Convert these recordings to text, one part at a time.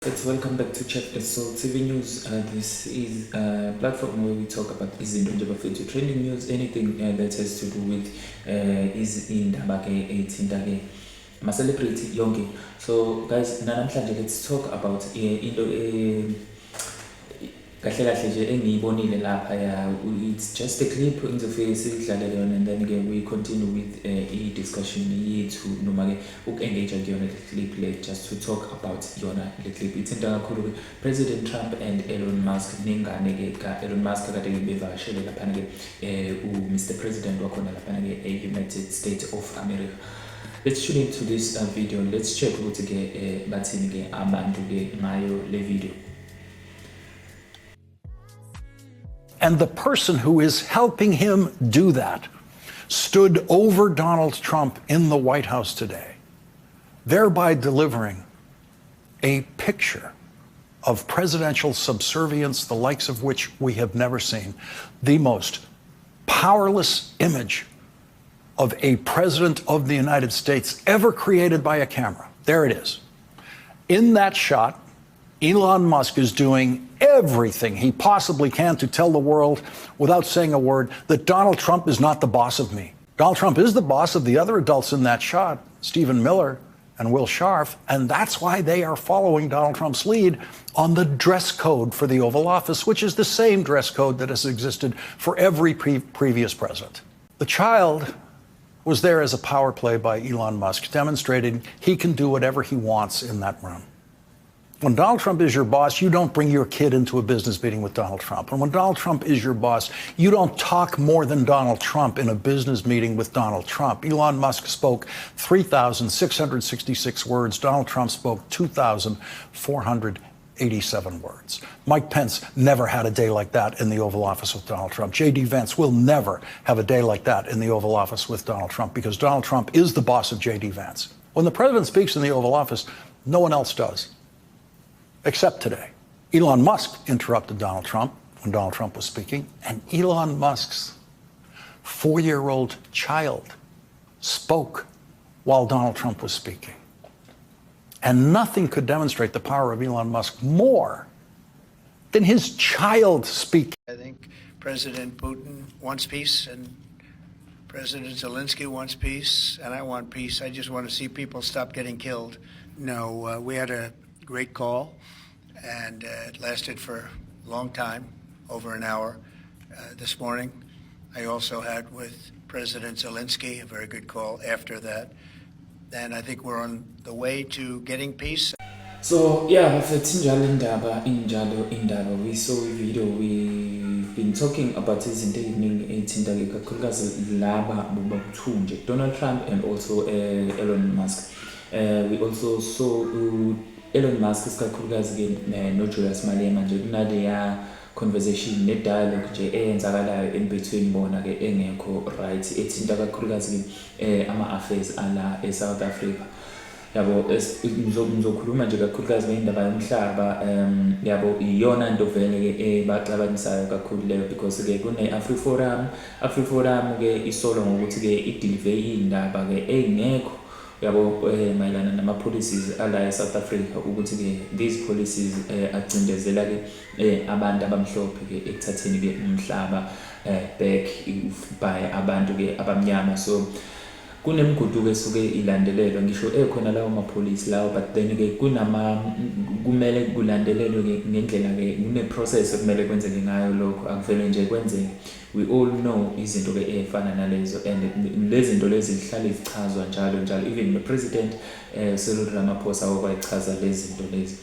Welcome back to Chapter So TV News. This is a platform where we talk about izinto nje bafethu trending news, anything that has to do with izindaba ke ethinta ke ama celebrity yonke. So guys, namhlanje let's talk about into kahle kahle nje engiyibonile lapha ya. It's just a clip engizofike sidlalele yona, and then again we continue with i-discussion yethu noma ke uku-engage kuyona le clip le, just to talk about yona le clip. Ithinta kakhulu ke President Trump and Elon Musk. Nengane ke ka Elon Musk kade ke bevakashele laphana ke Mr. President wakhona laphana ke United States of America. Let's tune into this video. Let's check ukuthi ke bathini ke abantu ke ngayo le video. And the person who is helping him do that stood over Donald Trump in the White House today, thereby delivering a picture of presidential subservience, the likes of which we have never seen. The most powerless image of a president of the United States ever created by a camera. There it is. In that shot, Elon Musk is doing everything he possibly can to tell the world, without saying a word, that Donald Trump is not the boss of me. Donald Trump is the boss of the other adults in that shot, Stephen Miller and Will Scharf, and that's why they are following Donald Trump's lead on the dress code for the Oval Office, which is the same dress code that has existed for every previous president. The child was there as a power play by Elon Musk, demonstrating he can do whatever he wants in that room. When Donald Trump is your boss, you don't bring your kid into a business meeting with Donald Trump. And when Donald Trump is your boss, you don't talk more than Donald Trump in a business meeting with Donald Trump. Elon Musk spoke 3,666 words. Donald Trump spoke 2,487 words. Mike Pence never had a day like that in the Oval Office with Donald Trump. J.D. Vance will never have a day like that in the Oval Office with Donald Trump, because Donald Trump is the boss of J.D. Vance. When the president speaks in the Oval Office, no one else does. Except today. Elon Musk interrupted Donald Trump when Donald Trump was speaking, and Elon Musk's 4-year-old child spoke while Donald Trump was speaking. And nothing could demonstrate the power of Elon Musk more than his child speaking. I think President Putin wants peace, and President Zelensky wants peace, and I want peace. I just want to see people stop getting killed. No, we had a great call, and it lasted for a long time, over an hour this morning. I also had with President Zelensky a very good call after that, and I think we're on the way to getting peace. So yeah, injalo indaba, we saw a video, we've been talking about izinto eziningi ethinta ke kakhulukazi laba bokuthunje, Donald Trump and also Elon Musk. We also saw Elon Musk isikakhulukazi ke no Julius Malema nje kunaleya conversation ne dialogue nje eyenzakalayo in between bona ke engekho right, ethinta kakhulukazi ama affairs ala eSouth Africa. Yabo ngizokhuluma nje kakhulukazi ngendaba yomhlaba, yabo iyona into vele ke baxabanisayo kakhulu leyo, because ke kune AfriForum ke isolo ngokuthi ke ideliver indaba ke engekho, yabo mayelana nama policies ala eSouth Africa, ukuthi ke these policies agcindezela ke abantu abamhlophe ke ekuthatheni ke umhlaba back by abantu ke abamnyama. So kunemigudu ke suke ilandelelwa ngisho ekhona lawo amapolice lawo, but then ke kumele kulandelelwe ke ngendlela ke kune process ekumele kwenzeke ngayo lokho, akuvele nje kwenzeke. We all know izinto ke efana nalezo, and lezi zinto lezi zihlala izichazwa njalo even the president Cyril Ramaphosa wayichaza lezi zinto lezi.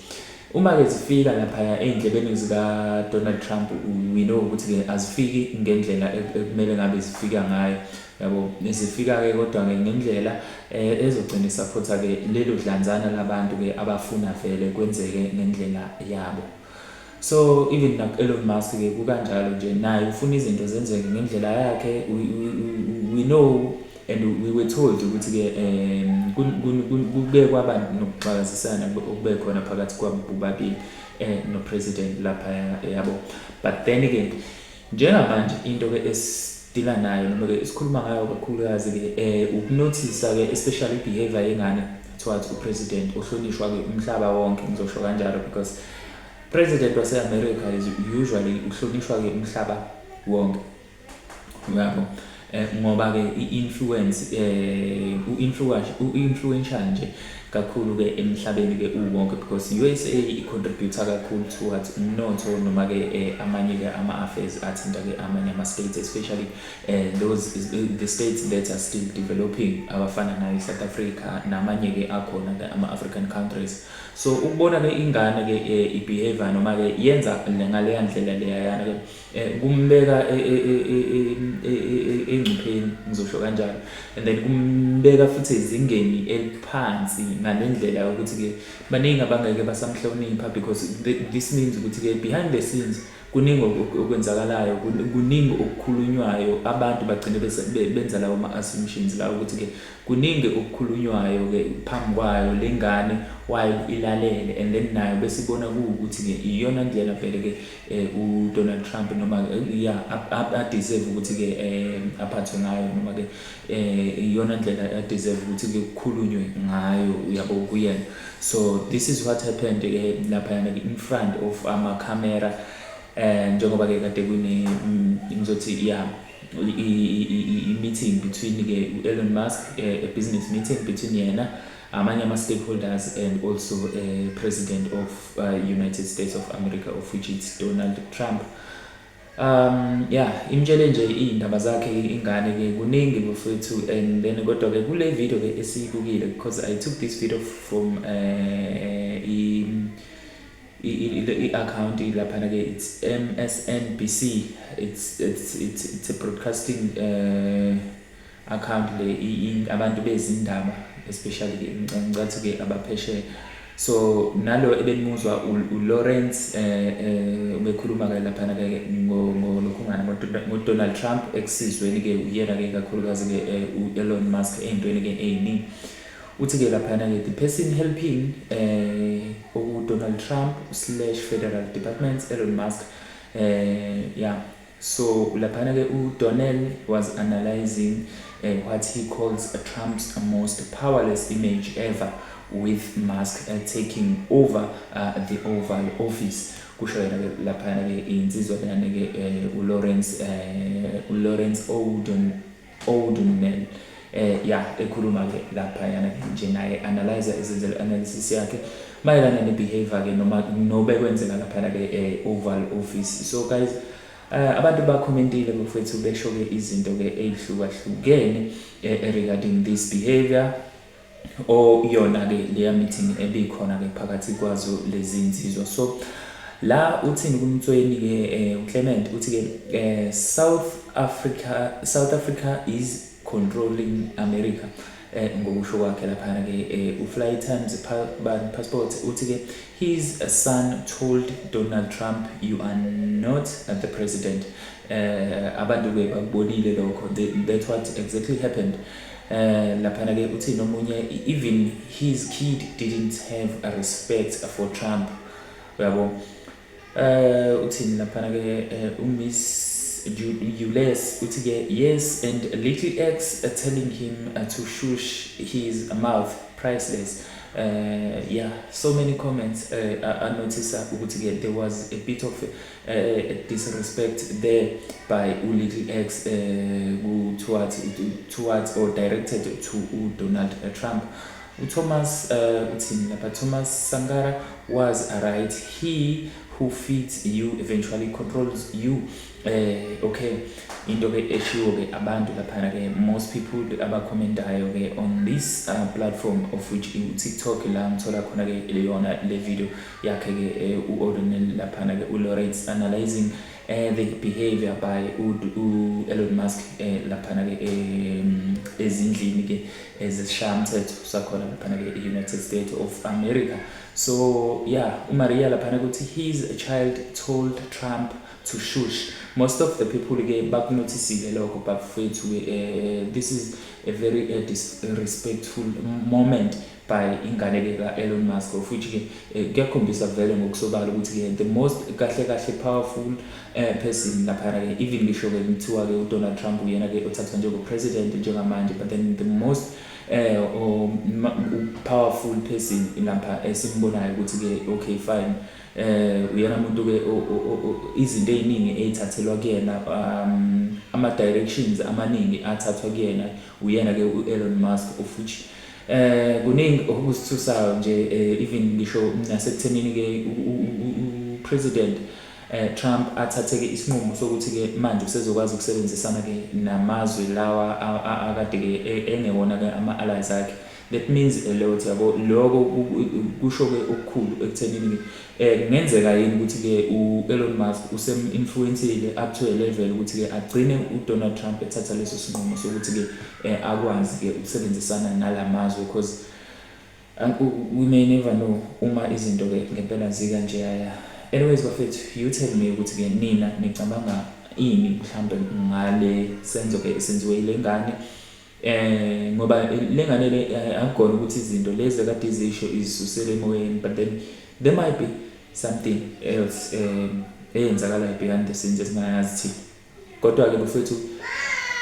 Uma ke zifika lapha endlebeni zika Donald Trump, we know ukuthi ke azifiki ngendlela ekumele ngabe zifika ngayo, yabo nezifika ke kodwa ke ngendlela ezogcina supporta ke lelo dlanzana labantu ke abafuna vele kwenzeke ngendlela yabo. So even like Elon Musk ke kukanjalo nje, naye ufuna izinto zenzeke ngendlela yakhe. We know and we were told ukuthi ke kube kwaba nokuxakazisana okube khona phakathi kwabo bobabili no president lapha yabo. But then again, njengamanje into ke esdila nayo noma ke isikhuluma ngayo kakhulukazi ke ukunothisa ke especially behavior yengane towards upresident ohlonishwa ke umhlaba wonke ngizosho kanjalo because president wase-America is usually uhlonishwa ke umhlaba wonke yabo ngoba ke i-influence u-influential nje kakhulu ke emhlabeni ke uwonke because USA i-contribute kakhulu towards umnotho noma ke amanye ke ama-affairs athinta ke amanye ama-states especially the states that are still developing abafana nayo South Africa namanye ke akhona ke ama-African countries. So ukubona ke ingane ke i-behavior noma ke yenza ngaleya ndlela leyana ke kumbeka engcupheni ngizosho kanjalo and then kumbeka futhi ezingeni eliphansi ngalendlela ukuthi ke baningi abangeke basamhlonipha because this means ukuthi ke behind the scenes kuningi okwenzakalayo kuningi okukhulunywayo abantu bagcine benza lawo ama-assumptions la ukuthi ke kuningi okukhulunywayo ke phambi kwayo lengane while ilalele and then nayo besibona ukuthi ke iyona ndlela vele ke uDonald Trump noma deserve ukuthi ke aphathwe ngayo noma ke iyona ndlela deserve ukuthi ke kukhulunywe ngayo yabo kuyena. So this is what happened ke lapha in front of ama-camera njengoba ke kade kune ngizothi i-meeting between ke Elon Musk, a business meeting between yena amanye ama-stakeholders and also president of United States of America of which is Donald Trump. Imtshele nje indaba zakhe ingane ke kuningi bafethu and then kodwa ke kule video ke esiyibukile because I took this video from i-account lapha ke it's MSNBC. It's a broadcasting account le abantu bezindaba especially ke ngicathi ke abapheshe. So nalo ebenimuzwa uLawrence ubekhuluma ke lapha ke ngolokhungana ngoDonald Trump eksizweni ke uyena ke kakhulukazi ke uElon Musk entweni ke eyiningi uthi ke lapha ke the person helping Donald Trump / Federal Department Elon Musk so lapha ke uDonnell was analyzing what he calls Trump's most powerless image ever with Musk taking over the Oval Office. Kusho yena ke lapha ke insizwa lana ke uLawrence O'Donnell ekhuluma ke lapha yana nje naye analyzer ezenzela analysis yakhe mayelana nebehavior ke noma nobekwenzeka lapha ke Oval Office. So guys abantu bakhomentile bafethu besho ke izinto ke ezihlukahlukene regarding this behavior yona ke leya meeting ebikhona ke phakathi kwazo lezi insizwa. So la uthini kumthweni ke uClement uthi ke South Africa is controlling America ngokusho kwakhe lapha ke uFly Times passport uthi ke his son told Donald Trump you are not the president. Abantu ke bakubonile lokho that's what exactly happened. Lapha ke uthi nomunye even his kid didn't have a respect for Trump yabo. Uthini lapha ke Miss Jules uthi ke yes and little X telling him to shush his mouth priceless. So many comments I noticed ukuthi ke there was a bit of disrespect there by little X towards or directed to Donald Trump. Thomas Thomas Sangara was right. He who feeds you eventually controls you. Okay, into ke eshiwo ke abantu lapha ke most people abakhomentayo ke on this platform of which TikTok la ngithola khona ke leyona le video yakhe ke uO'Donnell lapha ke uLawrence analyzing the behavior by Elon Musk lapha ke ezindlini ke ezishamthetho sakhona lapha ke United States of America. So uMaria lapha ukuthi his child told Trump to shush. Most of the people ke bakunoticile lokho bafethu this is a very disrespectful moment by ingane ka Elon Musk of which ke kuyakhombisa vele ngokusobala ukuthi ke the most kahle powerful person lapha ke even ngisho ke kuthiwa ke uDonald Trump uyena ke uthathwa njenge president njengamanje but then the most powerful person lapha esimbonayo ukuthi ke okay fine uyena umuntu ke izinto eziningi ezithathelwa kuyena ama directions amaningi athathwa kuyena uyena ke uElon Musk of which kuningi okusithusayo nje even ngisho nasekuthenini ke president Trump athatheke isinqumo sokuthi ke manje usezokwazi ukusebenzisana ke namazwe lawa akade ke engewona ke ama allies akhe. That means lot yabo lokho kusho ke okukhulu ekuthenini kungenzeka yini ukuthi ke uElon Musk usem-influenceile up to a level ukuthi ke agcine uDonald Trump ethatha leso sinqumo sokuthi ke akwazi ke ukusebenzisana nalamazwe because we may never know uma izinto ke ngempela zika nje yaya. Anyways bafethu, you tell me ukuthi ke nina nicabanga ini mhlambe ngale senzo ke senziwe ile ngane ngoba lengane le akugona ukuthi izinto lezi kade izisho isusele emoyeni, but then there might be something else eyenzakala behind the scenes esingayazi thina. Kodwa ke bafethu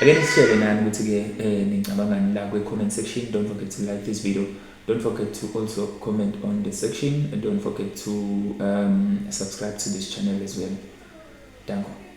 ake nisishele nani ukuthi ke nicabanga ngani la kwe-comment section. Don't forget to like this video. Don't forget to also comment on the section and don't forget to subscribe to this channel as well. Thank you.